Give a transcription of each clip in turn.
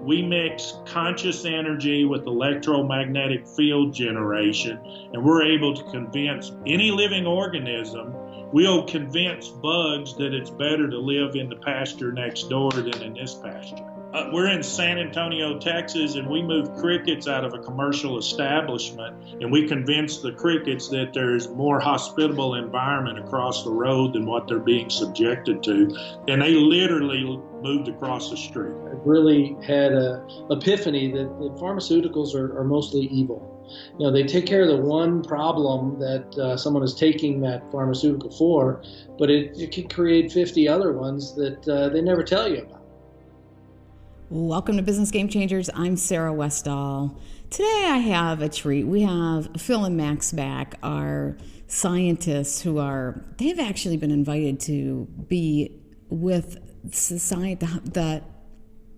We mix conscious energy with electromagnetic field generation, and we're able to convince any living organism, we'll convince bugs that it's better to live in the pasture next door than in this pasture. We're in San Antonio, Texas, and we move crickets out of a commercial establishment, and we convince the crickets that there's more hospitable environment across the road than what they're being subjected to, and they literally moved across the street. I really had an epiphany that pharmaceuticals are mostly evil. You know, they take care of the one problem that someone is taking that pharmaceutical for, but it can create 50 other ones that they never tell you about. Welcome to Business Game Changers. I'm Sarah Westall. Today I have a treat. We have Phil and Max back, our scientists they've actually been invited to be with the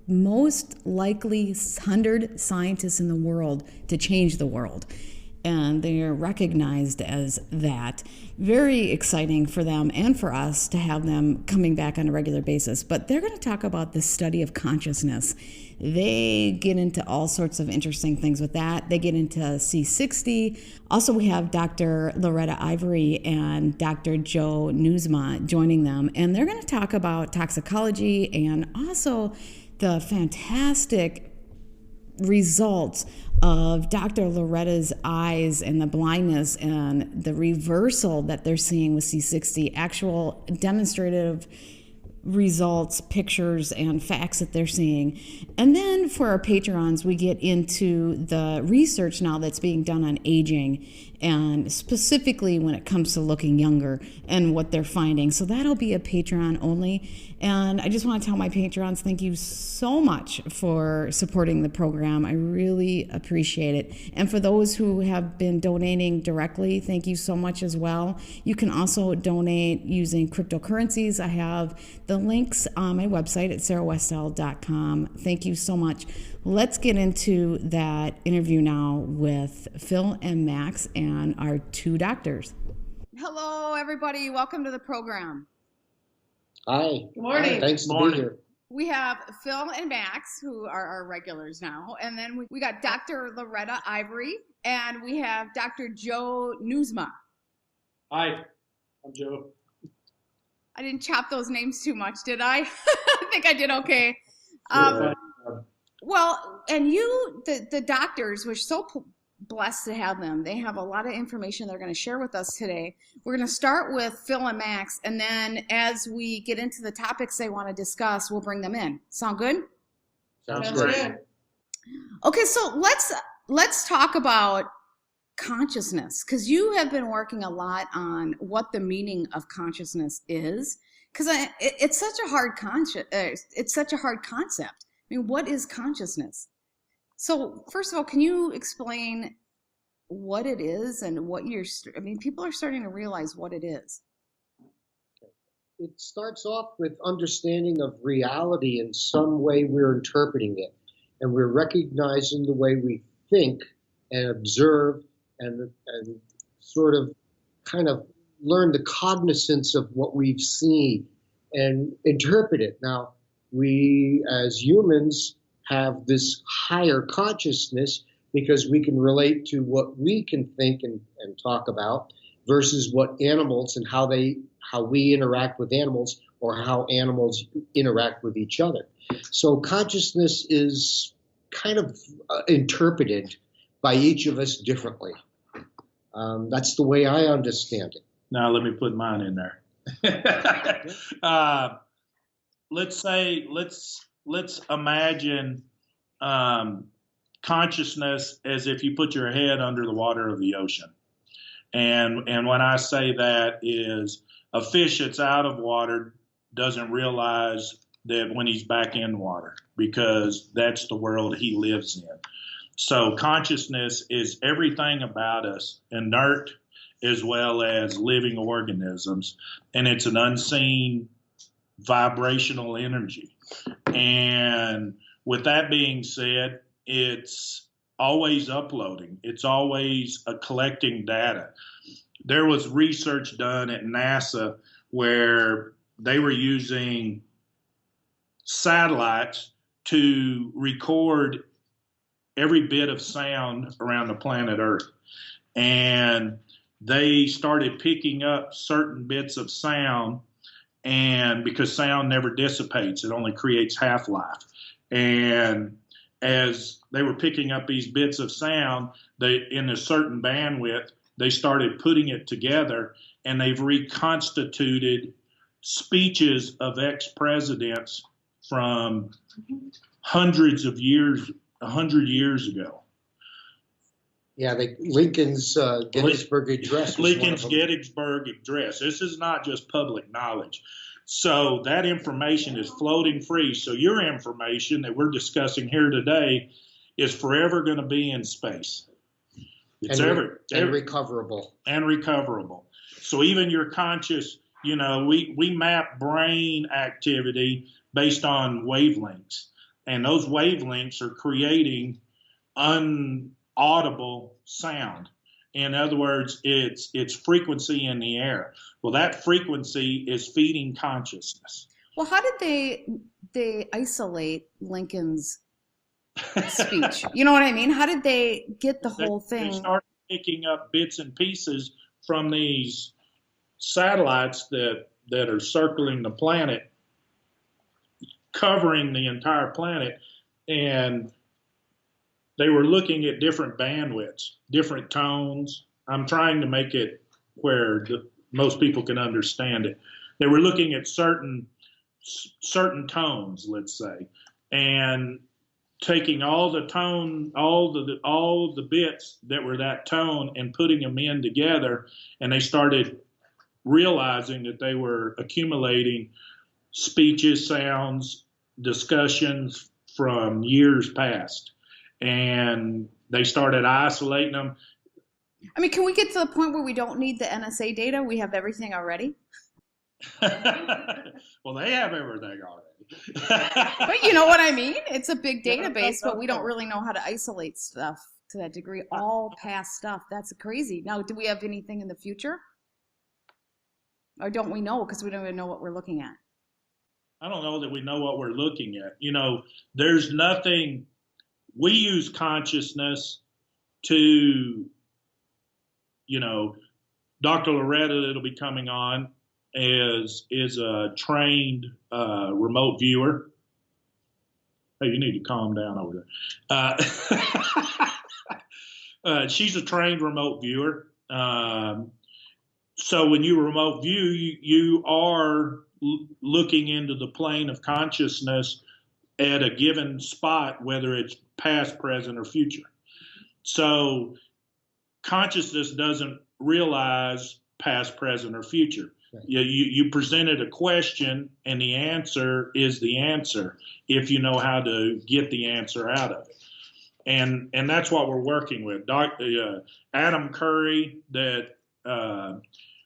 most likely 100 scientists in the world to change the world. And they are recognized as that. Very exciting for them and for us to have them coming back on a regular basis. But they're going to talk about the study of consciousness. They get into all sorts of interesting things with that. They get into C60. Also, we have Dr. Loretta Ivory and Dr. Joe Nieusma joining them. And they're going to talk about toxicology and also the fantastic results of Dr. Loretta's eyes and the blindness and the reversal that they're seeing with C60, actual demonstrative results, pictures, and facts that they're seeing. And then for our Patrons, we get into the research now that's being done on aging, and specifically when it comes to looking younger and what they're finding. So that'll be a Patreon only. And I just want to tell my Patrons, thank you so much for supporting the program. I really appreciate it. And for those who have been donating directly, thank you so much as well. You can also donate using cryptocurrencies. I have the links on my website at sarahwestall.com. Thank you so much. Let's get into that interview now with Phil and Max and our two doctors. Hello, everybody. Welcome to the program. Hi. Good morning. Thanks to be here. We have Phil and Max, who are our regulars now. And then we got Dr. Loretta Ivory, and we have Dr. Joe Nieusma. Hi, I'm Joe. I didn't chop those names too much, did I? I think I did okay. Well, and you, the doctors, we're so blessed to have them. They have a lot of information they're going to share with us today. We're going to start with Phil and Max, and then as we get into the topics they want to discuss, we'll bring them in. Sound good? Sounds great. Okay, so let's talk about consciousness, because you have been working a lot on what the meaning of consciousness is, because it's such a hard concept. I mean, what is consciousness? So first of all, can you explain what it is and what people are starting to realize what it is. It starts off with understanding of reality in some way we're interpreting it. And we're recognizing the way we think and observe and sort of kind of learn the cognizance of what we've seen and interpret it. Now, we as humans have this higher consciousness because we can relate to what we can think and talk about versus what animals and how we interact with animals or how animals interact with each other. So consciousness is kind of interpreted by each of us differently. That's the way I understand it. Now let me put mine in there. Let's imagine consciousness as if you put your head under the water of the ocean. And when I say that is a fish that's out of water doesn't realize that when he's back in water, because that's the world he lives in. So consciousness is everything about us, inert as well as living organisms, and it's an unseen vibrational energy. And with that being said, it's always uploading. It's always collecting data. There was research done at NASA where they were using satellites to record every bit of sound around the planet Earth. And they started picking up certain bits of sound, and because sound never dissipates, it only creates half-life. And as they were picking up these bits of sound, they, in a certain bandwidth, they started putting it together, and they've reconstituted speeches of ex-presidents from hundreds of years, 100 years ago. Yeah, Lincoln's Gettysburg Address. Lincoln's Gettysburg Address. This is not just public knowledge. So that information is floating free. So your information that we're discussing here today is forever going to be in space. It's and recoverable. And recoverable. So even your conscious, we map brain activity based on wavelengths. And those wavelengths are creating unaudible sound. In other words, it's frequency in the air. Well, that frequency is feeding consciousness. Well, how did they isolate Lincoln's speech? You know what I mean? How did they get the whole thing? They started picking up bits and pieces from these satellites that are circling the planet, covering the entire planet, and they were looking at different bandwidths, different tones. I'm trying to make it where most people can understand it. They were looking at certain tones, let's say, and taking all the tone, all the bits that were that tone and putting them in together, and they started realizing that they were accumulating speeches, sounds, discussions from years past. And they started isolating them. I mean, can we get to the point where we don't need the NSA data? We have everything already? Well, they have everything already. But you know what I mean? It's a big database, but we don't really know how to isolate stuff to that degree. All past stuff. That's crazy. Now, do we have anything in the future? Or don't we know because we don't even know what we're looking at? I don't know that we know what we're looking at. There's nothing. We use consciousness to, Dr. Loretta that'll be coming on is a trained remote viewer. Hey, you need to calm down over there. She's a trained remote viewer. So when you remote view, you are looking into the plane of consciousness at a given spot, whether it's past, present, or future. So consciousness doesn't realize past, present, or future. Right. You presented a question, and the answer is the answer if you know how to get the answer out of it. And that's what we're working with. Adam Curry that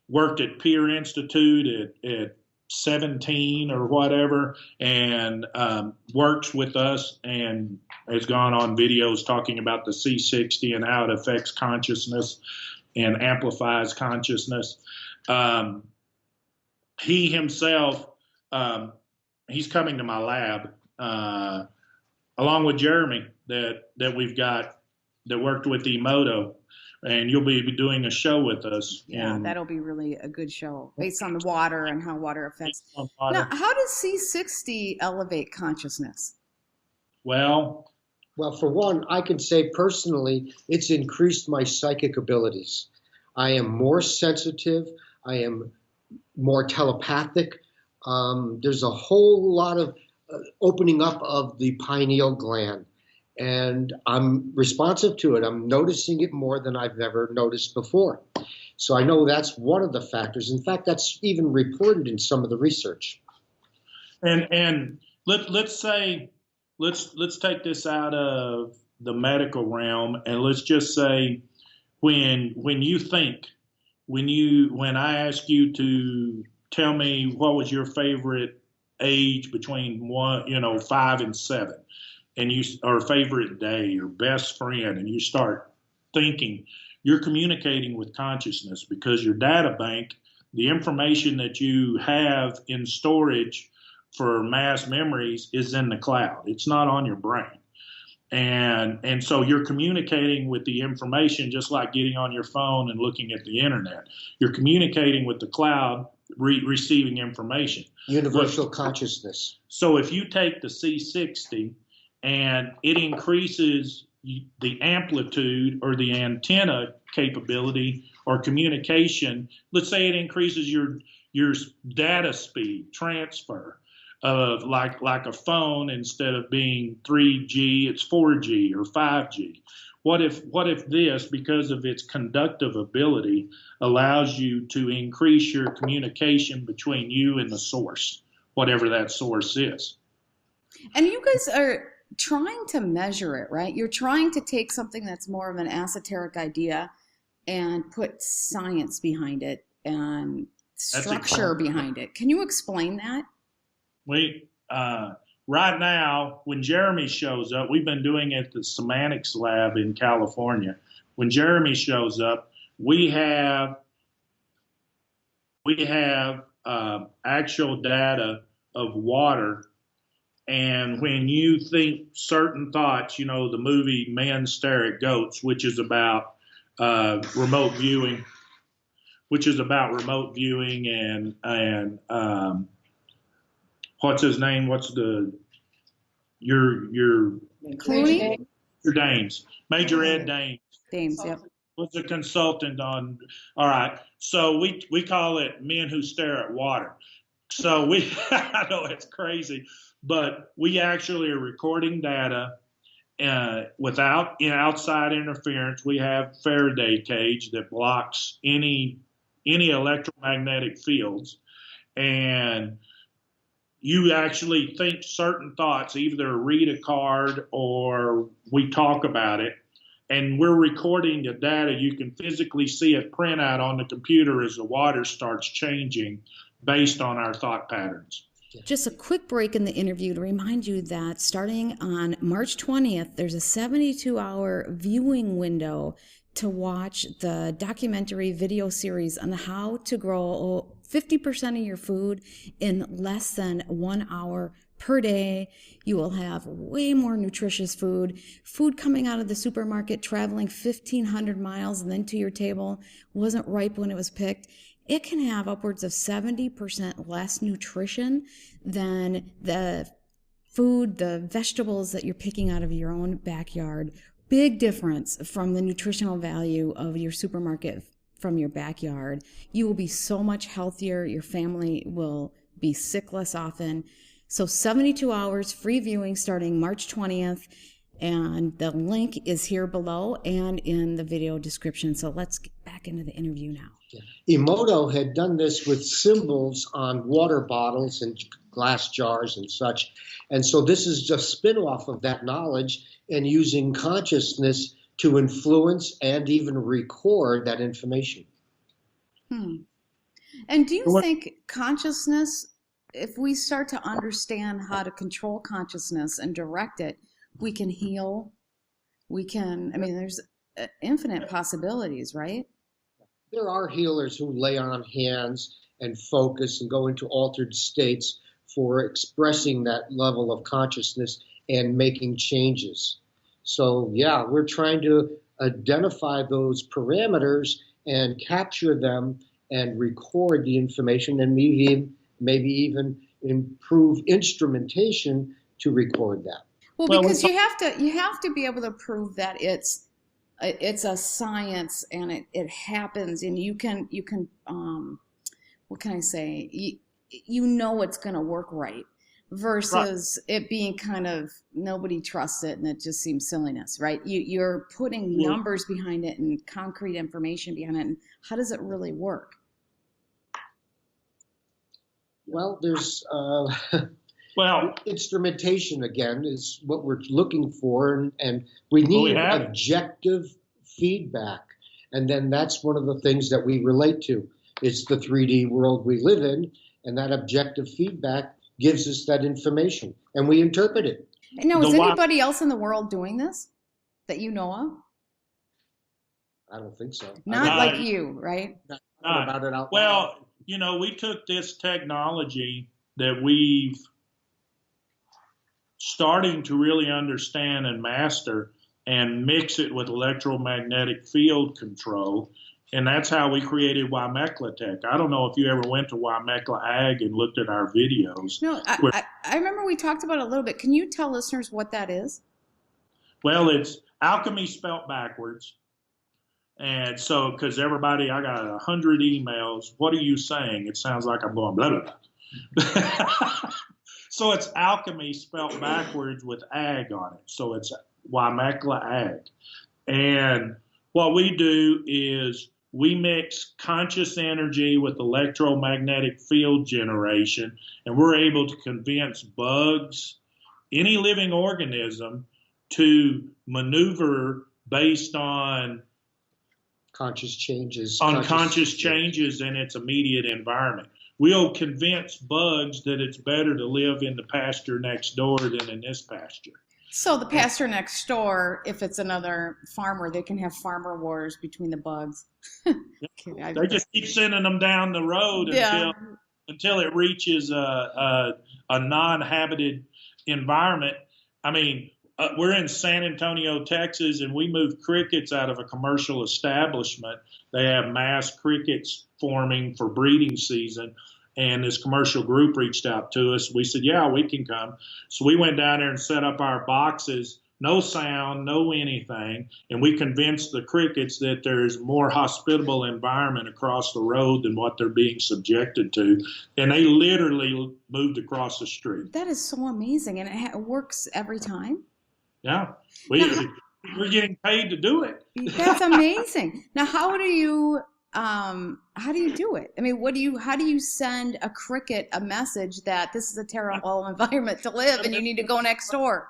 worked at Peer Institute at 17 or whatever, and works with us and has gone on videos talking about the C60 and how it affects consciousness and amplifies consciousness. He himself, he's coming to my lab, along with Jeremy that we've got that worked with Emoto. And you'll be doing a show with us. Yeah, that'll be really a good show based on the water and how water affects. Now, how does C60 elevate consciousness? Well, for one, I can say personally, it's increased my psychic abilities. I am more sensitive. I am more telepathic. There's a whole lot of opening up of the pineal gland. And I'm responsive to it. I'm noticing it more than I've ever noticed before. So I know that's one of the factors. In fact, that's even reported in some of the research. And let's say let's take this out of the medical realm, and let's just say when you think, when I ask you to tell me what was your favorite age between 5 and 7. And or favorite day, your best friend, and you start thinking, you're communicating with consciousness because your data bank, the information that you have in storage for mass memories is in the cloud. It's not on your brain. And so you're communicating with the information just like getting on your phone and looking at the internet. You're communicating with the cloud, receiving information. Universal consciousness. So if you take the C60 and it increases the amplitude or the antenna capability or communication, let's say it increases your data speed transfer of like a phone, instead of being 3G, it's 4G or 5G. What if this, because of its conductive ability, allows you to increase your communication between you and the source, whatever that source is? And you guys are trying to measure it, right? You're trying to take something that's more of an esoteric idea and put science behind it and structure behind it. Can you explain that? Right now, when Jeremy shows up, we've been doing it at the Semantics Lab in California. When Jeremy shows up, we have actual data of water. And when you think certain thoughts, the movie Men Stare at Goats, which is about remote viewing, and what's his name? What's your Clooney? Dames, Major Ed Dames. Dames, yep. Was a consultant on. All right, so we call it Men Who Stare at Water. So I know it's crazy, but we actually are recording data without outside interference. We have Faraday cage that blocks any electromagnetic fields, and you actually think certain thoughts, either read a card or we talk about it, and we're recording the data. You can physically see it print out on the computer as the water starts changing based on our thought patterns. Just a quick break in the interview to remind you that starting on March 20th, there's a 72-hour viewing window to watch the documentary video series on how to grow 50% of your food in less than 1 hour per day. You will have way more nutritious food coming out of the supermarket, traveling 1,500 miles and then to your table, wasn't ripe when it was picked. It can have upwards of 70% less nutrition than the food, the vegetables that you're picking out of your own backyard. Big difference from the nutritional value of your supermarket from your backyard. You will be so much healthier. Your family will be sick less often. So 72 hours free viewing starting March 20th. And the link is here below and in the video description. So let's get back into the interview now. Emoto had done this with symbols on water bottles and glass jars and such. And so this is just spin-off of that knowledge and using consciousness to influence and even record that information. And do you think consciousness, if we start to understand how to control consciousness and direct it, we can heal? There's infinite possibilities, right? There are healers who lay on hands and focus and go into altered states for expressing that level of consciousness and making changes. So, yeah, we're trying to identify those parameters and capture them and record the information and maybe even improve instrumentation to record that. Well, because you have to be able to prove that it's a science and it happens, and you can what can I say? It's going to work right. Versus it being kind of nobody trusts it and it just seems silliness, right? You're putting numbers behind it and concrete information behind it. And how does it really work? Well, there's instrumentation again is what we're looking for, and we need objective feedback. And then that's one of the things that we relate to. It's the 3D world we live in, and that objective feedback gives us that information, and we interpret it. Now, is anybody else in the world doing this that you know of? I don't think so. Not like you, right? Not about it out loud. We took this technology that we've starting to really understand and master and mix it with electromagnetic field control. And that's how we created Wymekla Tech. I don't know if you ever went to Wymekla Ag and looked at our videos. No, I remember we talked about it a little bit. Can you tell listeners what that is? Well, it's alchemy spelt backwards. And so, because everybody, I got 100 emails. What are you saying? It sounds like I'm going blah, blah, blah. So it's alchemy spelt backwards with ag on it. So it's Wymekla Ag. And what we do is we mix conscious energy with electromagnetic field generation, and we're able to convince bugs, any living organism, to maneuver based on conscious changes in its immediate environment. We'll convince bugs that it's better to live in the pasture next door than in this pasture. So the pasture next door, if it's another farmer, they can have farmer wars between the bugs. Okay, they just keep sending them down the road until it reaches a non-habited environment. I mean, we're in San Antonio, Texas, and we move crickets out of a commercial establishment. They have mass crickets forming for breeding season, and this commercial group reached out to us. We said, yeah, we can come. So we went down there and set up our boxes, no sound, no anything, and we convinced the crickets that there's more hospitable environment across the road than what they're being subjected to, and they literally moved across the street. That is so amazing, and it works every time? Yeah, we're getting paid to do it. That's amazing. Now, how do you do it? I mean, how do you send a cricket a message that this is a terrible environment to live and you need to go next door?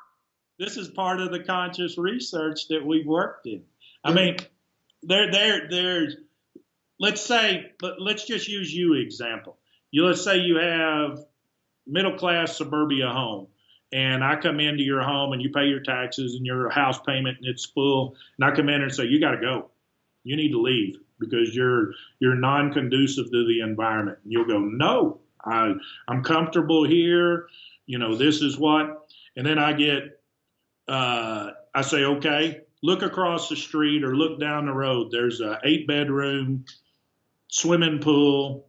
This is part of the conscious research that we've worked in. I mean, there's, let's just use you example. Let's say you have middle-class suburbia home, and I come into your home and you pay your taxes and your house payment and it's full, and I come in and say, you got to go. You need to leave because you're non-conducive to the environment. And you'll go, no, I'm comfortable here. You know, this is what, and then I say, okay, look across the street or look down the road. There's a 8-bedroom swimming pool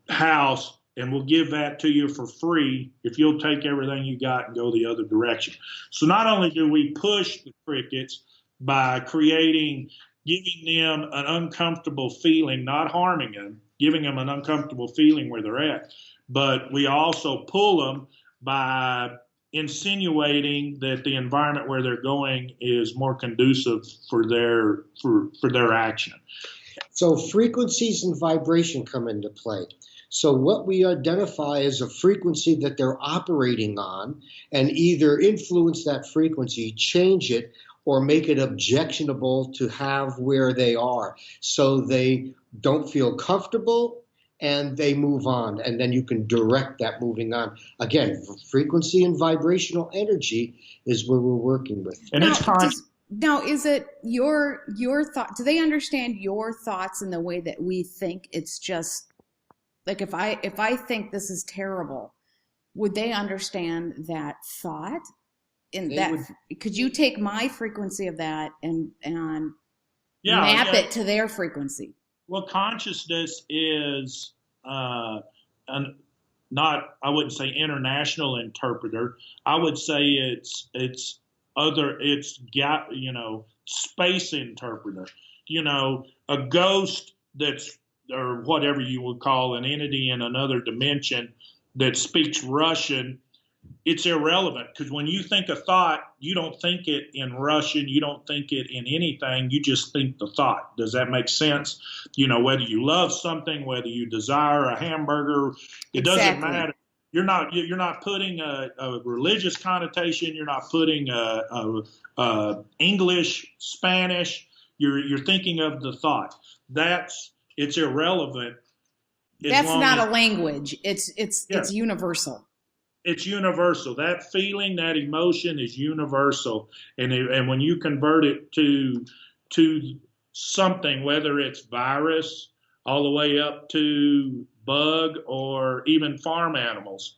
house, and we'll give that to you for free if you'll take everything you got and go the other direction. So not only do we push the crickets by giving them an uncomfortable feeling, not harming them, giving them an uncomfortable feeling where they're at, but we also pull them by insinuating that the environment where they're going is more conducive for their action. So frequencies and vibration come into play. So what we identify as a frequency that they're operating on, and either influence that frequency, change it, or make it objectionable to have where they are, so they don't feel comfortable and they move on, and then you can direct that moving on. Again, frequency and vibrational energy is where we're working with. And it's conscious. Now, is it your thought? Do they understand your thoughts in the way that we think? It's just like if I think this is terrible, would they understand that thought? Could you take my frequency of that and map it to their frequency? Well, consciousness is not, I wouldn't say international interpreter. I would say it's space interpreter. You know, a ghost or whatever you would call an entity in another dimension that speaks Russian. It's irrelevant, because when you think a thought, you don't think it in Russian, you don't think it in anything, you just think the thought. Does that make sense? You know, whether you love something, whether you desire a hamburger, it doesn't matter. You're not putting a religious connotation, you're not putting a English, Spanish, you're thinking of the thought. It's irrelevant. That's not a language. It's universal. It's universal. That feeling, that emotion is universal. And when you convert it to something, whether it's virus all the way up to bug or even farm animals,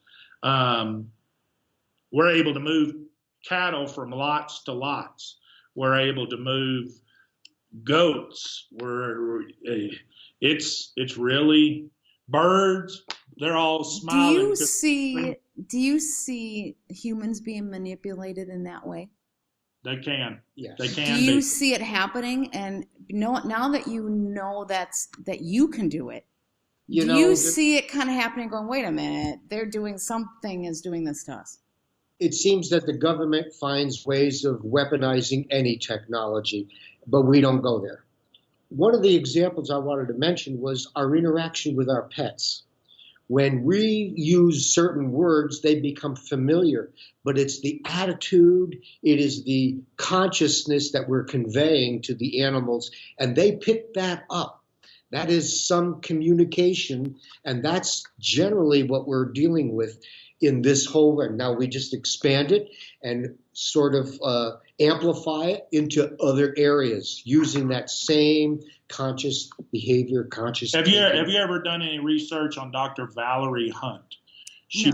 we're able to move cattle from lots to lots. We're able to move goats. It's really birds. They're all smiling. Do you see humans being manipulated in that way? They can. Yes. They can. Do you see it happening? And now that you know that you can do it, do you see it kind of happening? Going, wait a minute, they're doing something is doing this to us. It seems that the government finds ways of weaponizing any technology, but we don't go there. One of the examples I wanted to mention was our interaction with our pets. When we use certain words, they become familiar, but it's the attitude, it is the consciousness that we're conveying to the animals, and they pick that up. That is some communication, and that's generally what we're dealing with in this whole, and now we just expand it and sort of amplify it into other areas using that same conscious behavior, Have you ever done any research on Dr. Valerie Hunt? She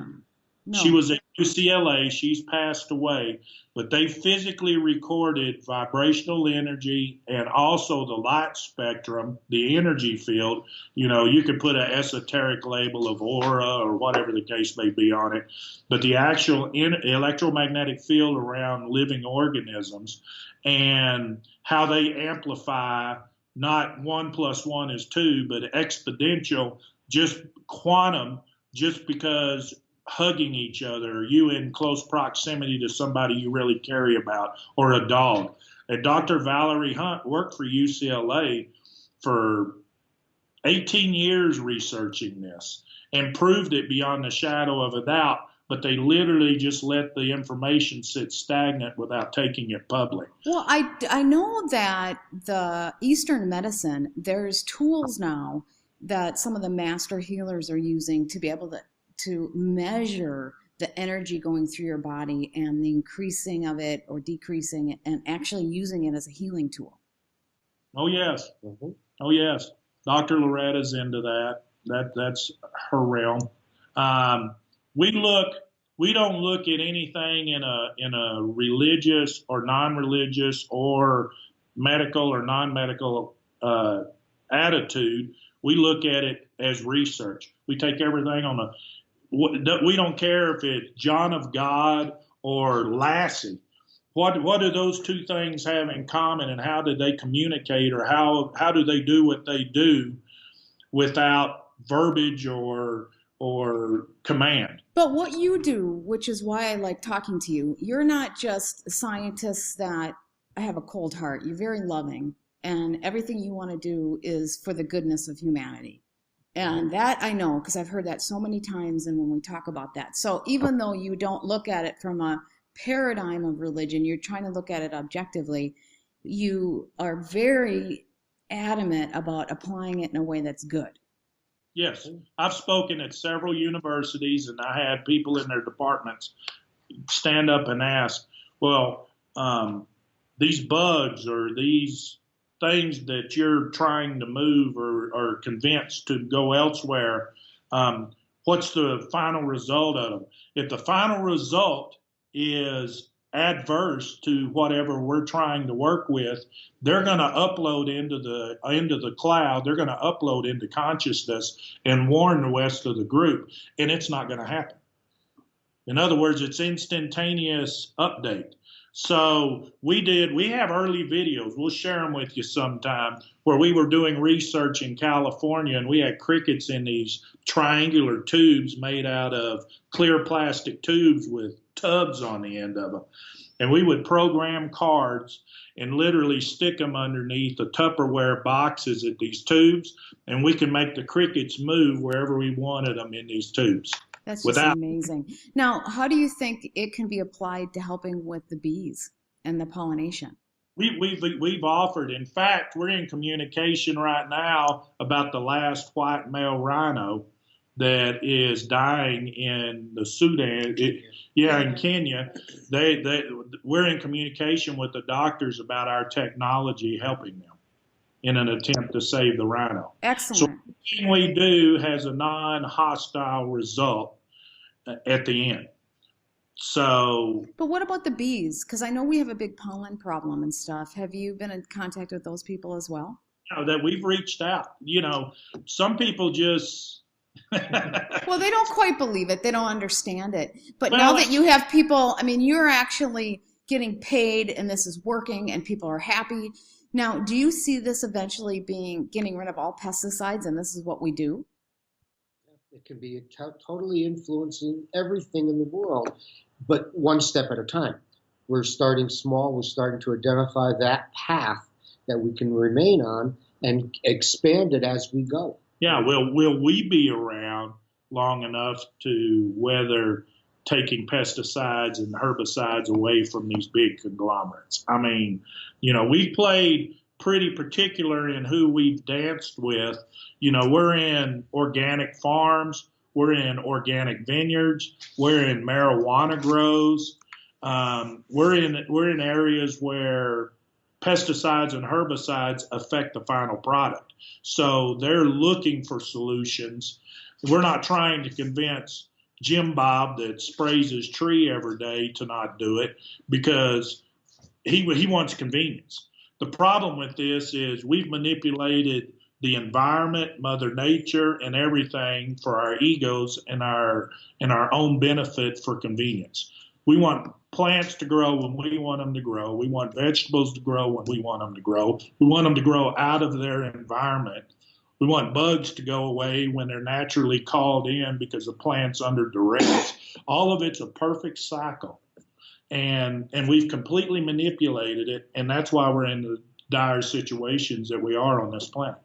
was at UCLA. She's passed away, but they physically recorded vibrational energy and also the light spectrum, the energy field. You could put an esoteric label of aura or whatever the case may be on it, but the actual electromagnetic field around living organisms and how they amplify. Not 1 + 1 is 2, but exponential, just quantum, just because hugging each other, you in close proximity to somebody you really care about, or a dog. And Dr. Valerie Hunt worked for UCLA for 18 years researching this and proved it beyond a shadow of a doubt. But they literally just let the information sit stagnant without taking it public. Well, I know that the Eastern medicine, there's tools now that some of the master healers are using to be able to measure the energy going through your body and the increasing of it or decreasing it, and actually using it as a healing tool. Oh, yes. Mm-hmm. Oh, yes. Dr. Loretta's into that. That's her realm. We don't look at anything in a religious or non-religious or medical or non-medical attitude. We look at it as research. We take everything we don't care if it's John of God or Lassie. What do those two things have in common, and how do they communicate, or how do they do what they do without verbiage or command? But what you do, which is why I like talking to you, you're not just scientists that have a cold heart. You're very loving, and everything you want to do is for the goodness of humanity. And that I know, because I've heard that so many times, and when we talk about that. So even though you don't look at it from a paradigm of religion, you're trying to look at it objectively, you are very adamant about applying it in a way that's good. Yes, I've spoken at several universities, and I had people in their departments stand up and ask, well, these bugs or these things that you're trying to move or convince to go elsewhere, what's the final result of them? If the final result is adverse to whatever we're trying to work with, they're going to upload into the cloud. They're going to upload into consciousness and warn the rest of the group, and it's not going to happen. In other words, it's instantaneous update. So we have early videos. We'll share them with you sometime, where we were doing research in California, and we had crickets in these triangular tubes made out of clear plastic tubes with tubs on the end of them. And we would program cards and literally stick them underneath the Tupperware boxes at these tubes, and we can make the crickets move wherever we wanted them in these tubes. That's just amazing. Now, how do you think it can be applied to helping with the bees and the pollination? We've offered. In fact, we're in communication right now about the last white male rhino that is dying in the Sudan. In Kenya. We're in communication with the doctors about our technology helping them in an attempt to save the rhino. Excellent. So everything we do has a non-hostile result at the end. So, But what about the bees? Because I know we have a big pollen problem and stuff. Have you been in contact with those people as well? that we've reached out. Some people just. Well, they don't quite believe it. They don't understand it. But now Well, that you have people, I mean, you're actually getting paid and this is working and people are happy. Now, do you see this eventually being getting rid of all pesticides and this is what we do? It can be totally influencing everything in the world, but one step at a time. We're starting small. We're starting to identify that path that we can remain on and expand it as we go. Yeah, will we be around long enough to weather taking pesticides and herbicides away from these big conglomerates? I mean, we played pretty particular in who we've danced with. We're in organic farms, we're in organic vineyards, we're in marijuana grows, we're in areas where pesticides and herbicides affect the final product. So they're looking for solutions. We're not trying to convince Jim Bob that sprays his tree every day to not do it because he wants convenience. The problem with this is we've manipulated the environment, Mother Nature, and everything for our egos and our own benefit for convenience. We want plants to grow when we want them to grow. We want vegetables to grow when we want them to grow. We want them to grow out of their environment. We want bugs to go away when they're naturally called in because the plant's under duress. All of it's a perfect cycle. And we've completely manipulated it, and that's why we're in the dire situations that we are on this planet.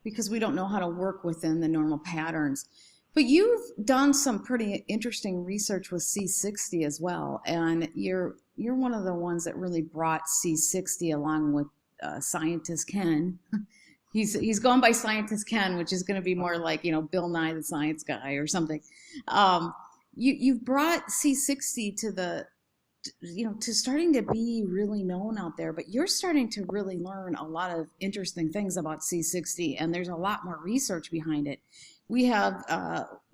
Because we don't know how to work within the normal patterns. But you've done some pretty interesting research with C60 as well, and you're one of the ones that really brought C60 along with scientist Ken. He's going by scientist Ken, which is going to be more like Bill Nye the Science Guy or something. You've brought C60 to starting to be really known out there, but you're starting to really learn a lot of interesting things about C60, and there's a lot more research behind it. We have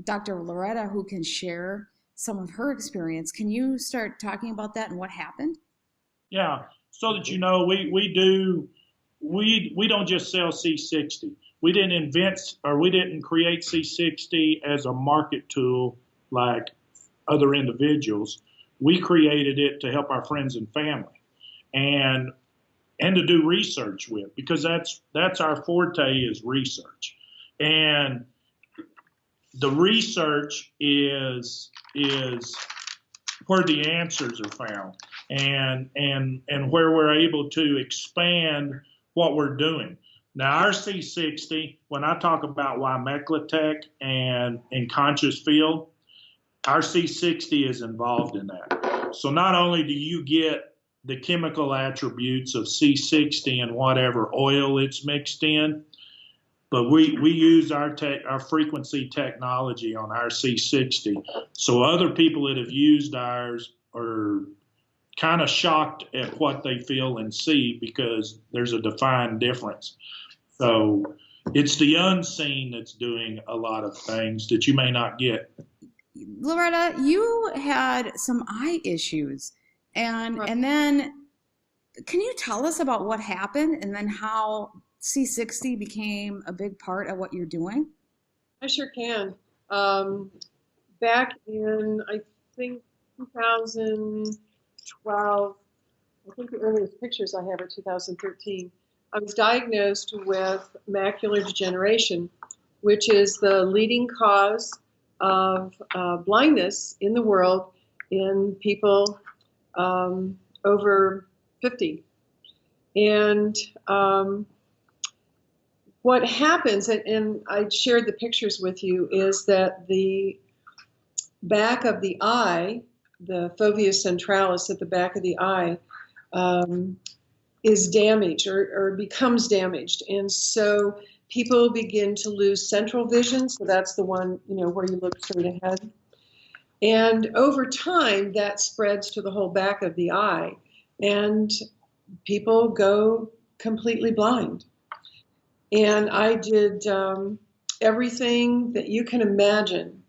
Dr. Loretta who can share some of her experience. Can you start talking about that and what happened? Yeah, so that we don't just sell C60. We didn't create C60 as a market tool like other individuals. We created it to help our friends and family and to do research with, because that's our forte is research. And the research is where the answers are found and where we're able to expand what we're doing. Now, our C60, when I talk about Wimeclatech and conscious field, our C60 is involved in that. So not only do you get the chemical attributes of C60 and whatever oil it's mixed in, but we use our frequency technology on our C60. So other people that have used ours are kind of shocked at what they feel and see because there's a defined difference. So it's the unseen that's doing a lot of things that you may not get. Loretta, you had some eye issues, and then can you tell us about what happened and then how C60 became a big part of what you're doing? I sure can. Back in, I think, 2012, I think the earliest pictures I have are 2013, I was diagnosed with macular degeneration, which is the leading cause of blindness in the world in people over 50. And what happens, and I shared the pictures with you, is that the back of the eye, the fovea centralis at the back of the eye, is damaged or becomes damaged. And so people begin to lose central vision. So that's the one, where you look straight ahead. And over time, that spreads to the whole back of the eye. And people go completely blind. And I did everything that you can imagine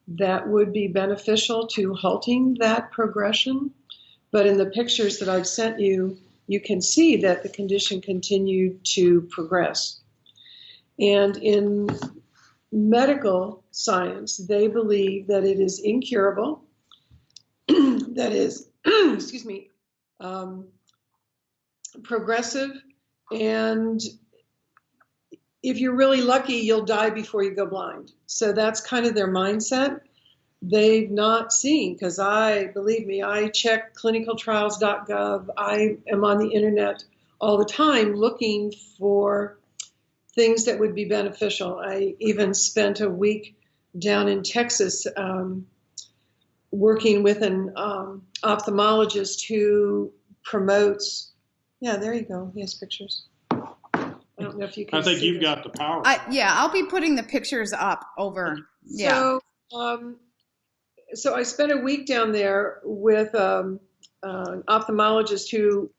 that would be beneficial to halting that progression. But in the pictures that I've sent you, you can see that the condition continued to progress. And in medical science, they believe that it is incurable, that is, excuse me, progressive, and if you're really lucky, you'll die before you go blind. So that's kind of their mindset. They've not seen, because believe me, I check clinicaltrials.gov. I am on the internet all the time looking for things that would be beneficial. I even spent a week down in Texas working with an ophthalmologist who promotes, yeah, there you go. He has pictures. I don't know if you can I think see you've this. got the power. Yeah, I'll be putting the pictures up over. Yeah. So I spent a week down there with an ophthalmologist who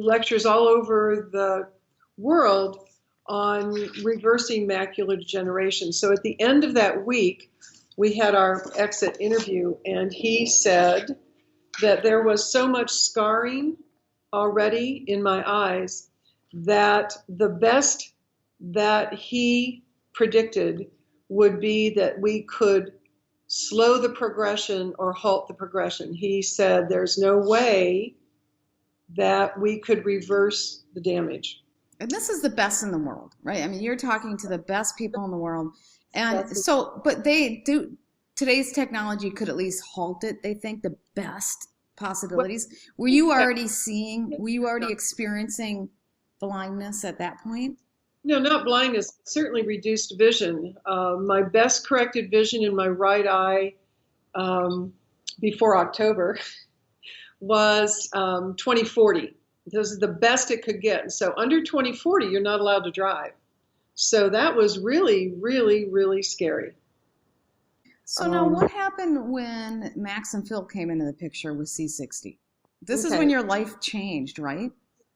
lectures all over the world on reversing macular degeneration. So at the end of that week, we had our exit interview, and he said that there was so much scarring already in my eyes that the best that he predicted would be that we could slow the progression or halt the progression. He said there's no way that we could reverse the damage. And this is the best in the world, right? I mean, you're talking to the best people in the world. And so, but they do, today's technology could at least halt it, they think, the best possibilities. Were you already experiencing blindness at that point? No, not blindness, but certainly reduced vision. My best corrected vision in my right eye before October was 20/40. This is the best it could get. And so under 20/40, you're not allowed to drive. So that was really, really, really scary. So now what happened when Max and Phil came into the picture with C60? This is when your life changed, right?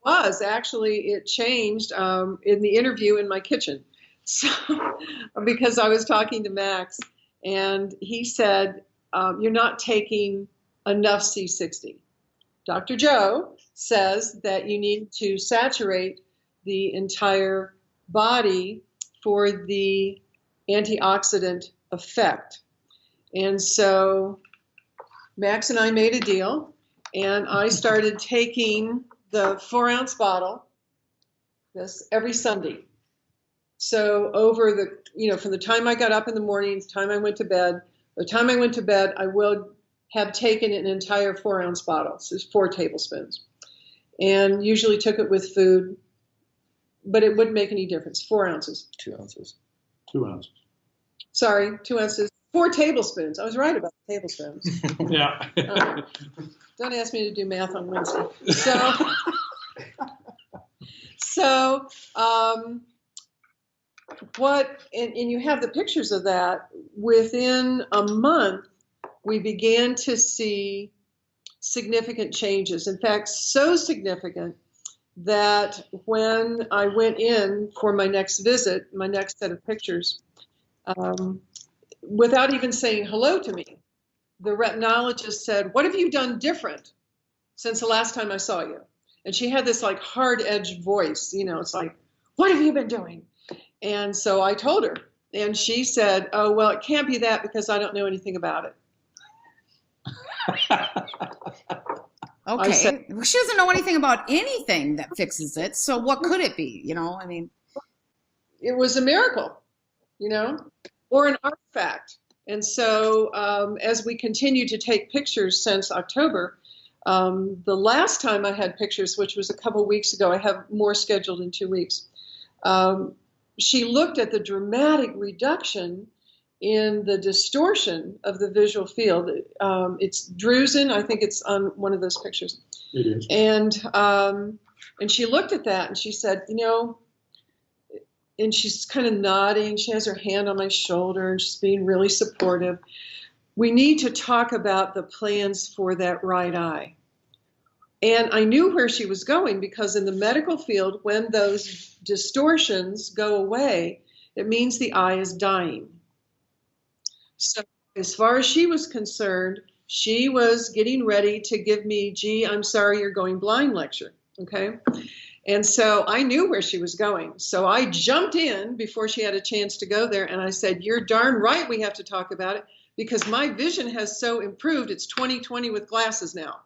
It changed in the interview in my kitchen. So, because I was talking to Max, and he said, you're not taking enough C60. Dr. Joe says that you need to saturate the entire body for the antioxidant effect. And so Max and I made a deal, and I started taking the 4-ounce bottle, this every Sunday. So over from the time I got up in the morning, the time I went to bed, I would have taken an entire 4-ounce bottle. So it's 4 tablespoons. And usually took it with food, but it wouldn't make any difference. 4 ounces. 2 ounces. 2 ounces. Sorry, 2 ounces. 4 tablespoons. I was right about tablespoons. Yeah. Don't ask me to do math on Wednesday. And you have the pictures of that. Within a month, we began to see significant changes. In fact, so significant that when I went in for my next visit, my next set of pictures, without even saying hello to me, the retinologist said, "What have you done different since the last time I saw you?" And she had this like hard-edged voice, it's like, "What have you been doing?" And so I told her, and she said, "Oh, well, it can't be that because I don't know anything about it." Okay. She doesn't know anything about anything that fixes it. So what could it be? It was a miracle, or an artifact. And so as we continue to take pictures since October, the last time I had pictures, which was a couple weeks ago, I have more scheduled in 2 weeks, she looked at the dramatic reduction in the distortion of the visual field. It's drusen. I think it's on one of those pictures. It is. And she looked at that and she said, and she's kind of nodding. She has her hand on my shoulder and she's being really supportive. "We need to talk about the plans for that right eye." And I knew where she was going because in the medical field, when those distortions go away, it means the eye is dying. So As far as she was concerned, she was getting ready to give me, gee, I'm sorry you're going blind lecture. Okay. And so I knew where she was going. So I jumped in before she had a chance to go there. And I said, you're darn right we have to talk about it because my vision has so improved. It's 20/20 with glasses now.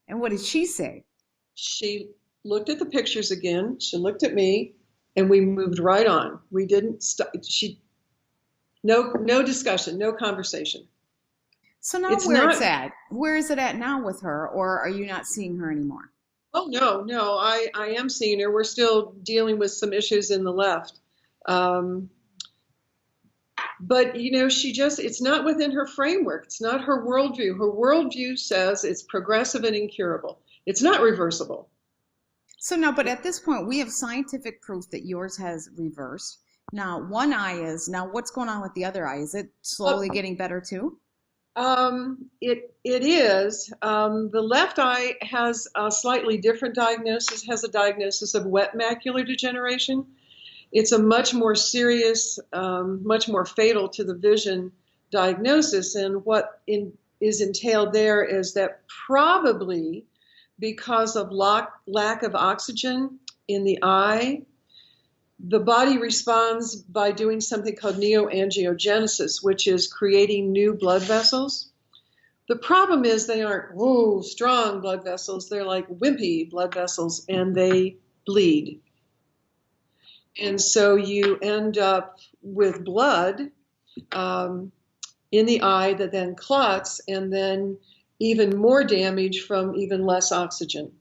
And what did she say? She looked at the pictures again. She looked at me and we moved right on. We didn't stop. No discussion, no conversation. So now where is it at now with her, or are you not seeing her anymore? Oh, no, I am seeing her. We're still dealing with some issues in the left. But, it's not within her framework. It's not her worldview. Her worldview says it's progressive and incurable. It's not reversible. So no, but at this point, we have scientific proof that yours has reversed. Now, one eye now what's going on with the other eye? Is it slowly getting better too? It is. The left eye has a slightly different diagnosis, has a diagnosis of wet macular degeneration. It's a much more serious, much more fatal to the vision diagnosis. And what is entailed there is that probably because of lack of oxygen in the eye, the body responds by doing something called neoangiogenesis, which is creating new blood vessels. The problem is they aren't strong blood vessels. They're like wimpy blood vessels, and they bleed. And so you end up with blood in the eye that then clots, and then even more damage from even less oxygen.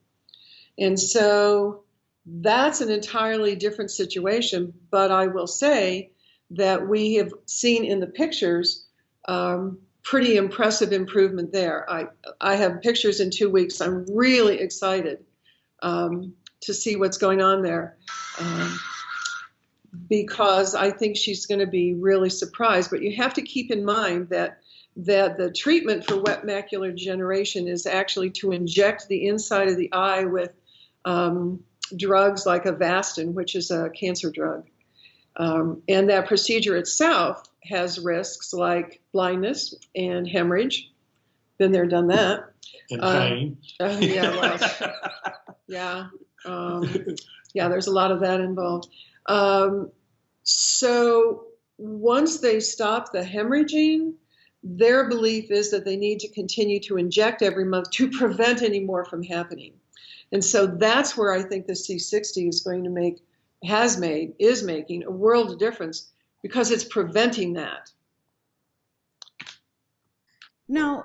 And so that's an entirely different situation, but I will say that we have seen in the pictures pretty impressive improvement there. I have pictures in 2 weeks. I'm really excited to see what's going on there because I think she's going to be really surprised. But you have to keep in mind that the treatment for wet macular degeneration is actually to inject the inside of the eye with drugs like Avastin, which is a cancer drug. And that procedure itself has risks like blindness and hemorrhage. Been there, done that. And pain. There's a lot of that involved. So once they stop the hemorrhaging, their belief is that they need to continue to inject every month to prevent any more from happening. And so that's where I think the C60 is making a world of difference because it's preventing that. Now,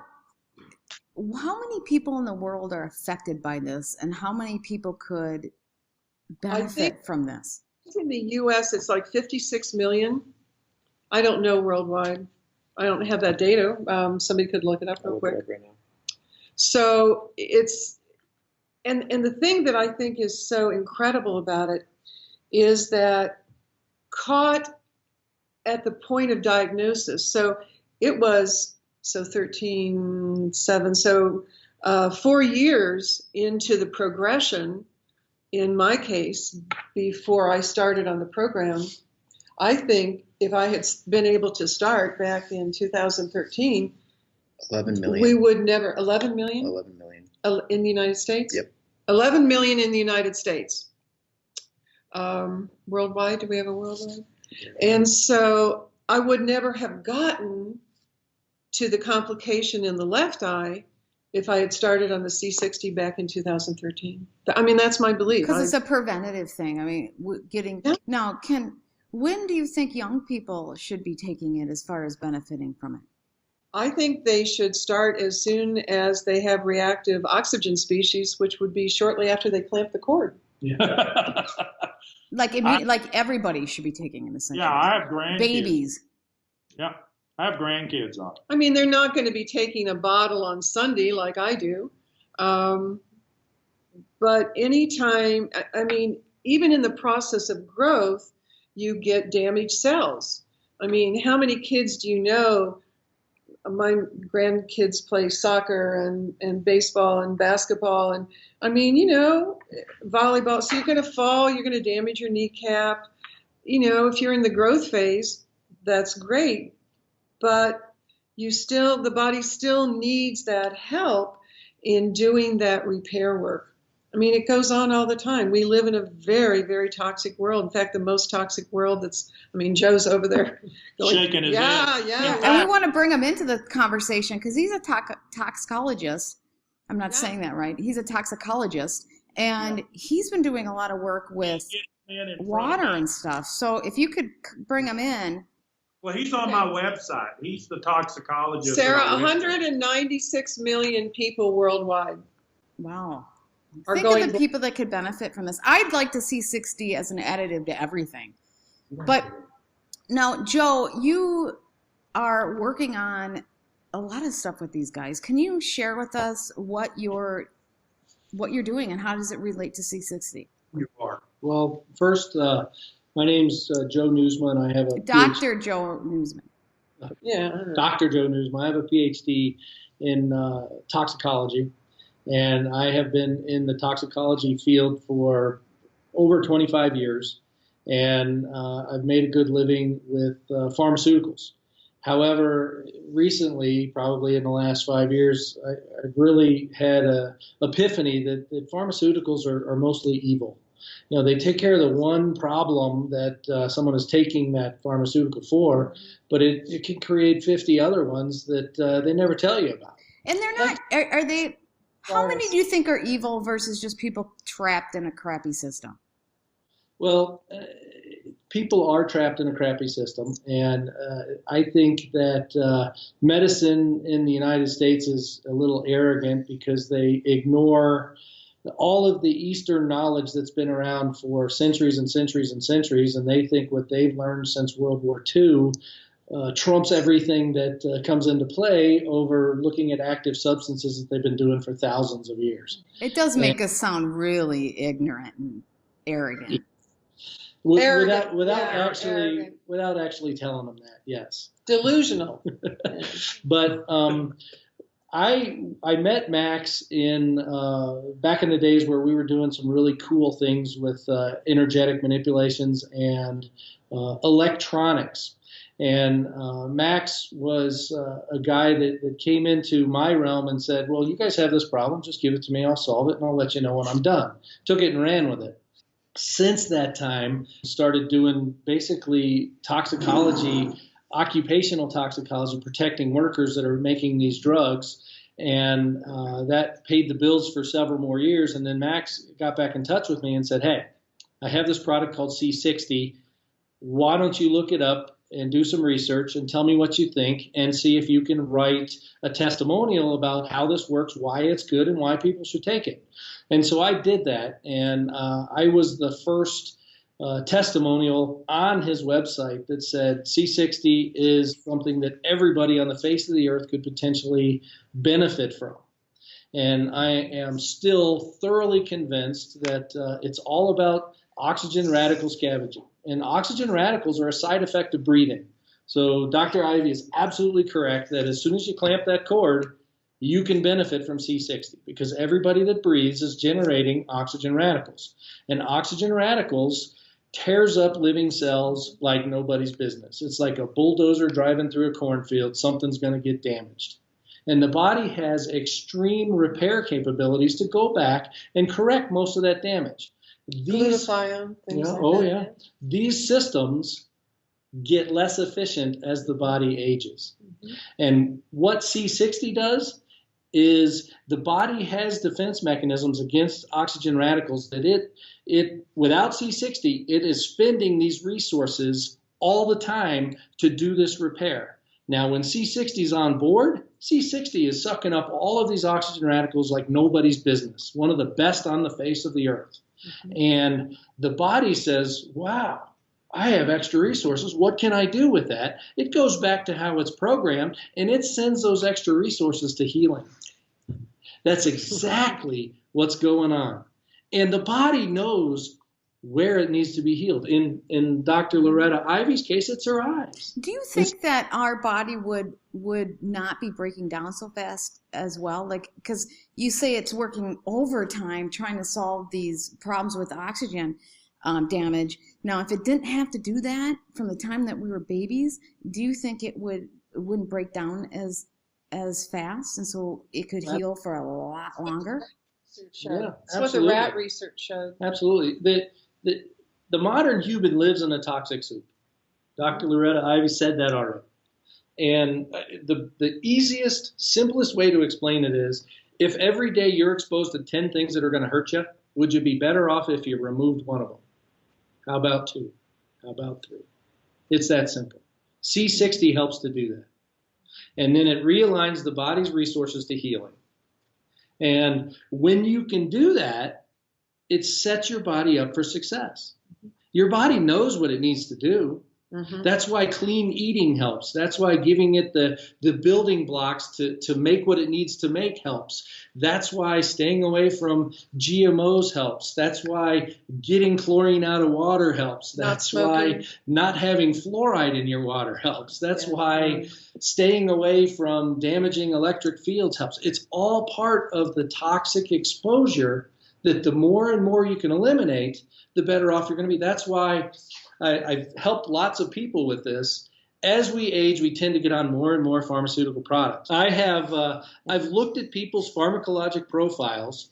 how many people in the world are affected by this, and how many people could benefit from this? In the U.S., it's like 56 million. I don't know worldwide. I don't have that data. Somebody could look it up real quick. Right now. So it's, and the thing that I think is so incredible about it is that caught at the point of diagnosis. So it was 13/7. So 4 years into the progression, in my case, before I started on the program, I think if I had been able to start back in 2013, 11 million. We would never, 11 million? 11 million. In the United States? Yep. 11 million in the United States. Worldwide, do we have a worldwide? And so I would never have gotten to the complication in the left eye if I had started on the C60 back in 2013. I mean, that's my belief. Because it's a preventative thing. I mean, now, when do you think young people should be taking it as far as benefiting from it? I think they should start as soon as they have reactive oxygen species, which would be shortly after they clamp the cord. Yeah. Like everybody should be taking it essentially. Yeah, I have grandkids. Babies. Yeah, I have grandkids on it. I mean, they're not going to be taking a bottle on Sunday like I do. But anytime, I mean, even in the process of growth, you get damaged cells. I mean, how many kids do you know? My grandkids play soccer and baseball and basketball and I mean, volleyball. So you're going to fall, you're going to damage your kneecap. If you're in the growth phase, that's great. but the body still needs that help in doing that repair work. I mean, it goes on all the time. We live in a very, very toxic world. In fact, the most toxic world Joe's over there going, shaking his head. Yeah. And we want to bring him into the conversation because he's a toxicologist. I'm not saying that right. He's a toxicologist, and he's been doing a lot of work with water and stuff. So if you could bring him in. Well, he's on my website. He's the toxicologist. Sarah, 196 million people worldwide. Wow. Think of the people that could benefit from this. I'd like to see C60 as an additive to everything. But now, Joe, you are working on a lot of stuff with these guys. Can you share with us what you're doing and how does it relate to C60? You are. Well, first, my name's Joe Nieusma, and I have a Dr. Joe Nieusma. Dr. Joe Nieusma. I have a PhD in toxicology. And I have been in the toxicology field for over 25 years, and I've made a good living with pharmaceuticals. However, recently, probably in the last 5 years, I've really had an epiphany that pharmaceuticals are mostly evil. You know, they take care of the one problem that someone is taking that pharmaceutical for, but it can create 50 other ones that they never tell you about. And they're not, are they... How many do you think are evil versus just people trapped in a crappy system? Well, people are trapped in a crappy system, and I think that medicine in the United States is a little arrogant because they ignore all of the Eastern knowledge that's been around for centuries and centuries and centuries, and they think what they've learned since World War II trumps everything that comes into play over looking at active substances that they've been doing for thousands of years. It does make us sound really ignorant and arrogant. Without actually telling them that, yes. Delusional. But I met Max in back in the days where we were doing some really cool things with energetic manipulations and electronics. And Max was a guy that came into my realm and said, well, you guys have this problem. Just give it to me. I'll solve it, and I'll let you know when I'm done. Took it and ran with it. Since that time, started doing basically toxicology, occupational toxicology, protecting workers that are making these drugs. And that paid the bills for several more years. And then Max got back in touch with me and said, hey, I have this product called C60. Why don't you look it up and do some research and tell me what you think and see if you can write a testimonial about how this works, why it's good, and why people should take it. And so I did that, and I was the first testimonial on his website that said C60 is something that everybody on the face of the earth could potentially benefit from. And I am still thoroughly convinced that it's all about oxygen radical scavenging. And oxygen radicals are a side effect of breathing. So Dr. Ivy is absolutely correct that as soon as you clamp that cord, you can benefit from C60 because everybody that breathes is generating oxygen radicals. And oxygen radicals tears up living cells like nobody's business. It's like a bulldozer driving through a cornfield. Something's going to get damaged. And the body has extreme repair capabilities to go back and correct most of that damage. Glutathione, things like that. These systems get less efficient as the body ages. Mm-hmm. And what C60 does is the body has defense mechanisms against oxygen radicals that it without C60, it is spending these resources all the time to do this repair. Now, when C60 is on board, C60 is sucking up all of these oxygen radicals like nobody's business, one of the best on the face of the earth. Mm-hmm. And the body says, wow, I have extra resources. What can I do with that? It goes back to how it's programmed, and it sends those extra resources to healing. That's exactly what's going on. And the body knows where it needs to be healed. In Dr. Loretta Ivy's case, it's her eyes. Do you think that our body would not be breaking down so fast as well? Like, because you say it's working overtime trying to solve these problems with oxygen damage. Now, if it didn't have to do that from the time that we were babies, do you think it would it wouldn't break down as fast, and so it could heal for a lot longer. Yeah, that's what the rat research showed. Absolutely. The modern human lives in a toxic soup. Dr. Loretta Ivory said that already. And the easiest, simplest way to explain it is, if every day you're exposed to 10 things that are going to hurt you, would you be better off if you removed one of them? How about 2? How about 3? It's that simple. C60 helps to do that. And then it realigns the body's resources to healing. And when you can do that, it sets your body up for success. Your body knows what it needs to do. Mm-hmm. That's why clean eating helps. That's why giving it the building blocks to make what it needs to make helps. That's why staying away from GMOs helps. That's why getting chlorine out of water helps. That's why not having fluoride in your water helps. That's why staying away from damaging electric fields helps. It's all part of the toxic exposure that the more and more you can eliminate, the better off you're going to be. That's why I've helped lots of people with this. As we age, we tend to get on more and more pharmaceutical products. I've looked at people's pharmacologic profiles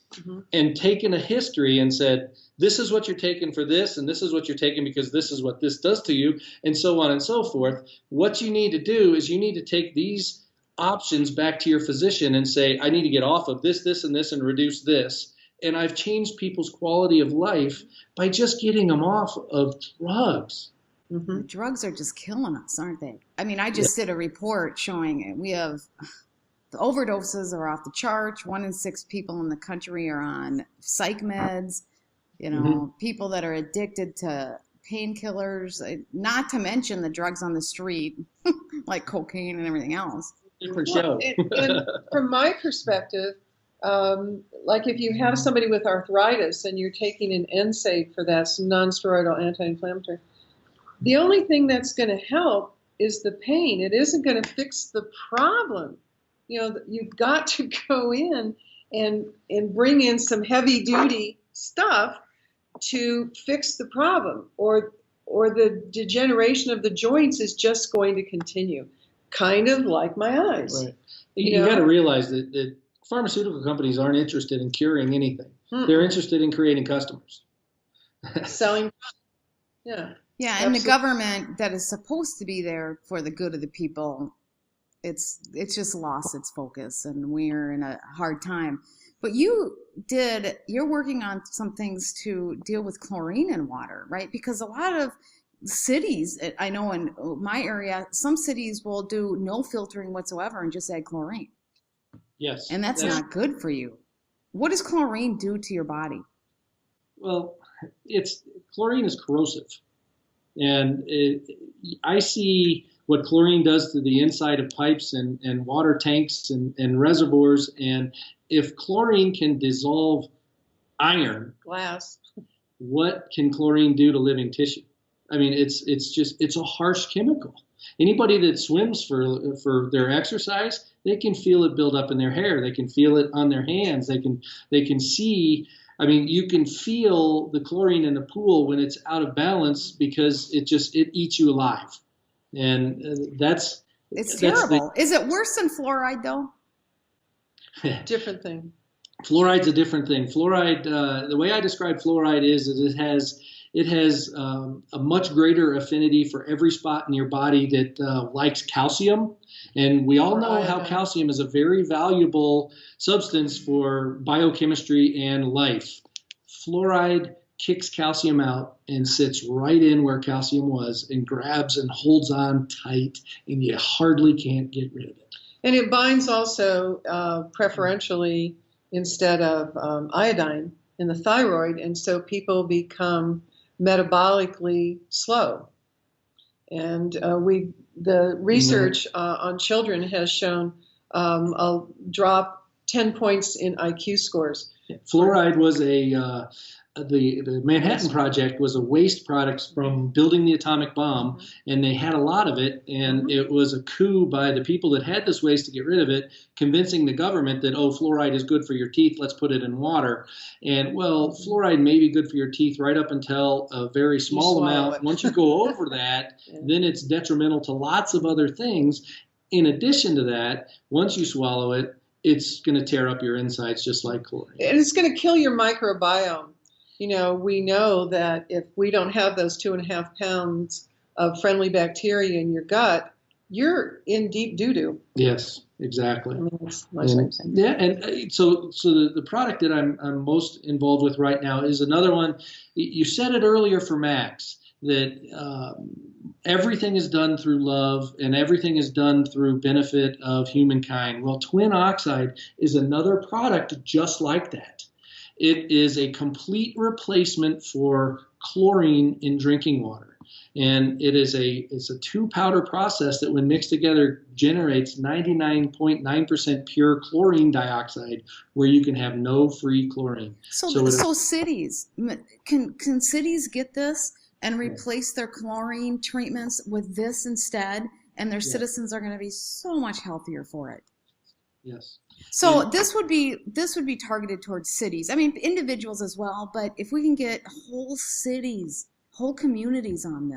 and taken a history and said, this is what you're taking for this, and this is what you're taking because this is what this does to you, and so on and so forth. What you need to do is you need to take these options back to your physician and say, I need to get off of this, this, and this, and reduce this. And I've changed people's quality of life by just getting them off of drugs. Mm-hmm. Drugs are just killing us, aren't they? I mean, I just did a report showing it. We have the overdoses are off the charts. 1 in 6 people in the country are on psych meds. You know, people that are addicted to painkillers, not to mention the drugs on the street, like cocaine and everything else. Different show. And from my perspective, like if you have somebody with arthritis and you're taking an NSAID for that, some non-steroidal anti-inflammatory, the only thing that's going to help is the pain. It isn't going to fix the problem. You know, you've got to go in and bring in some heavy-duty stuff to fix the problem, or the degeneration of the joints is just going to continue, kind of like my eyes. Right. You got to realize that pharmaceutical companies aren't interested in curing anything. They're interested in creating customers. Selling. Yeah. Yeah, and the government that is supposed to be there for the good of the people, it's just lost its focus, and we're in a hard time. But you're working on some things to deal with chlorine in water, right? Because a lot of cities, I know in my area, some cities will do no filtering whatsoever and just add chlorine. Yes. And that's not good for you. What does chlorine do to your body? Well, chlorine is corrosive. And I see what chlorine does to the inside of pipes and water tanks and reservoirs. And if chlorine can dissolve iron, glass, what can chlorine do to living tissue? I mean, it's a harsh chemical. Anybody that swims for their exercise, they can feel it build up in their hair. They can feel it on their hands. They can see. I mean, you can feel the chlorine in the pool when it's out of balance because it eats you alive, and it's terrible. Is it worse than fluoride though? Different thing. Fluoride's a different thing. Fluoride, the way I describe fluoride is that it has a much greater affinity for every spot in your body that likes calcium. And we all know how calcium is a very valuable substance for biochemistry and life. Fluoride kicks calcium out and sits right in where calcium was and grabs and holds on tight, and you hardly can't get rid of it. And it binds also preferentially instead of iodine in the thyroid, and so people become metabolically slow. And the research on children has shown a drop 10 points in IQ scores. Fluoride was the Manhattan Project was a waste product from building the atomic bomb, and they had a lot of it, and it was a coup by the people that had this waste to get rid of it, convincing the government that, fluoride is good for your teeth, let's put it in water. And, fluoride may be good for your teeth right up until a very small amount. Once you go over that, then it's detrimental to lots of other things. In addition to that, once you swallow it, it's going to tear up your insides just like chlorine. And it's going to kill your microbiome. We know that if we don't have those 2.5 pounds of friendly bacteria in your gut, you're in deep doo-doo. Yes, exactly. It's much like same. Yeah, and so the product that I'm most involved with right now is another one. You said it earlier for Max, that everything is done through love and everything is done through benefit of humankind. Well, Twin Oxide is another product just like that. It is a complete replacement for chlorine in drinking water. And it's a 2-powder process that when mixed together generates 99.9% pure chlorine dioxide, where you can have no free chlorine. So cities, can cities get this and replace their chlorine treatments with this instead, and their citizens are going to be so much healthier for it? Yes. So this would be targeted towards cities. I mean, individuals as well, but if we can get whole cities, whole communities on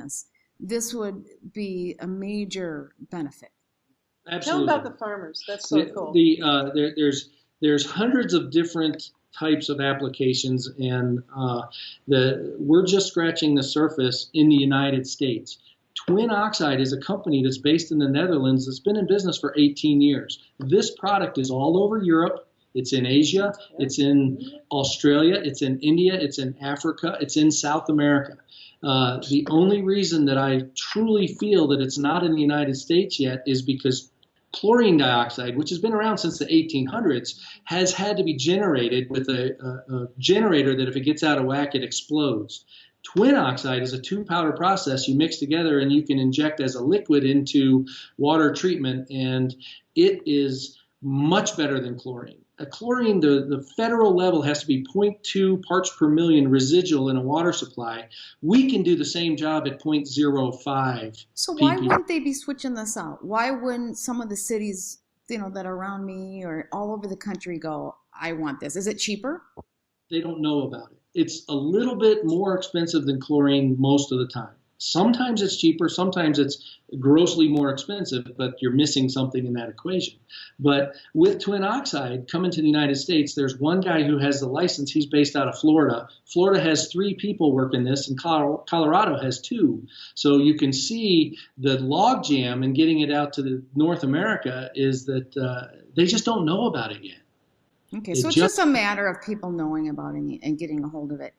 this would be a major benefit. Absolutely. Tell them about the farmers. That's so cool. There's hundreds of different types of applications, and we're just scratching the surface in the United States. Twin Oxide is a company that's based in the Netherlands that's been in business for 18 years. This product is all over Europe. It's in Asia. It's in Australia. It's in India. It's in Africa. It's in South America. The only reason that I truly feel that it's not in the United States yet is because chlorine dioxide, which has been around since the 1800s, has had to be generated with a generator that if it gets out of whack, it explodes. Twin oxide is a 2-powder process you mix together and you can inject as a liquid into water treatment, and it is much better than chlorine. Chlorine, the federal level has to be 0.2 parts per million residual in a water supply. We can do the same job at 0.05. So why wouldn't they be switching this out? Why wouldn't some of the cities, that are around me or all over the country go, I want this? Is it cheaper? They don't know about it. It's a little bit more expensive than chlorine most of the time. Sometimes it's cheaper, sometimes it's grossly more expensive, but you're missing something in that equation. But with twin oxide coming to the United States, there's one guy who has the license. He's based out of Florida. Florida has 3 people working this, and Colorado has 2. So you can see the logjam in getting it out to North America is that they just don't know about it yet. Okay, so it's just a matter of people knowing about it and getting a hold of it.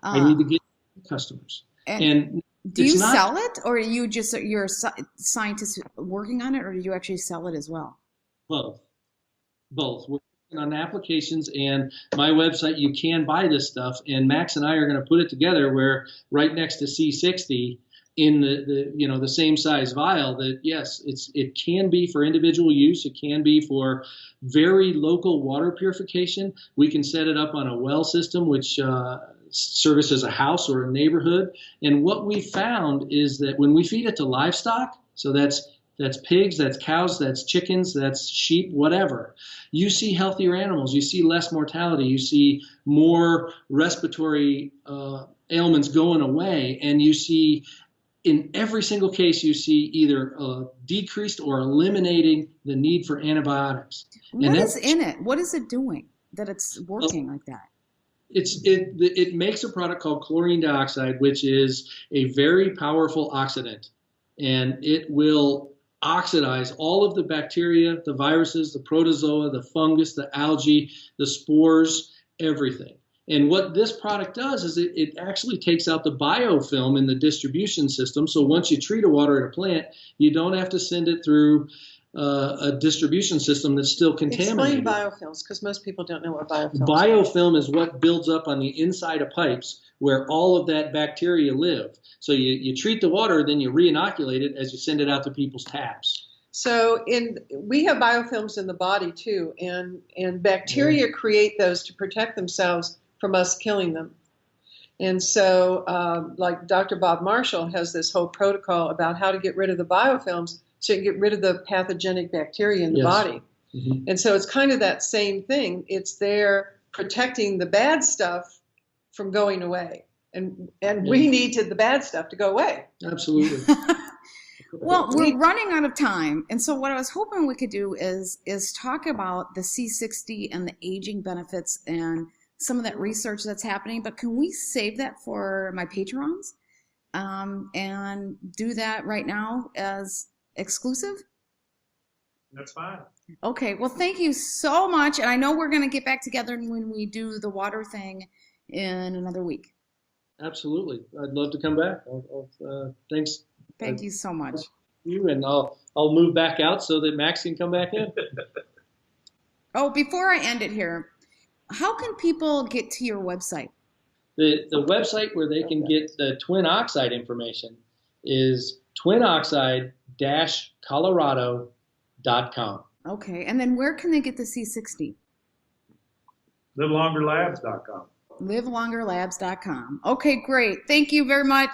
I need to get customers. And do you sell it, or are you just you're a scientist working on it, or do you actually sell it as well? Both. We're working on applications, and my website, you can buy this stuff, and Max and I are going to put it together where right next to C60 in the same size vial, that yes, it can be for individual use. It can be for very local water purification. We can set it up on a well system, which services a house or a neighborhood. And what we found is that when we feed it to livestock, so that's pigs, that's cows, that's chickens, that's sheep, whatever, you see healthier animals, you see less mortality, you see more respiratory ailments going away, and you see in every single case, you see either decreased or eliminating the need for antibiotics. What is in it? What is it doing that it's working like that? It makes a product called chlorine dioxide, which is a very powerful oxidant, and it will oxidize all of the bacteria, the viruses, the protozoa, the fungus, the algae, the spores, everything. And what this product does is it actually takes out the biofilm in the distribution system. So once you treat a water at a plant, you don't have to send it through a distribution system that's still contaminated. Explain biofilms, because most people don't know what biofilms are. Biofilm is what builds up on the inside of pipes where all of that bacteria live. So you treat the water, then you re-inoculate it as you send it out to people's taps. So we have biofilms in the body too, and bacteria create those to protect themselves from us killing them. And so like Dr. Bob Marshall has this whole protocol about how to get rid of the biofilms so you can get rid of the pathogenic bacteria in the body. Mm-hmm. And so it's kind of that same thing. It's there protecting the bad stuff from going away. And we needed the bad stuff to go away. Absolutely. Well, we're running out of time, and so what I was hoping we could do is talk about the C60 and the aging benefits and some of that research that's happening. But can we save that for my patrons and do that right now as exclusive? That's fine. Okay. Well, thank you so much, and I know we're going to get back together when we do the water thing in another week. Absolutely, I'd love to come back. Thanks. Thank you so much. You and I'll move back out so that Max can come back in. Oh, before I end it here, how can people get to your website? The website where they can get the twin oxide information is twinoxide-colorado.com. Okay, and then where can they get the C60? LiveLongerLabs.com. LiveLongerLabs.com. Okay, great. Thank you very much.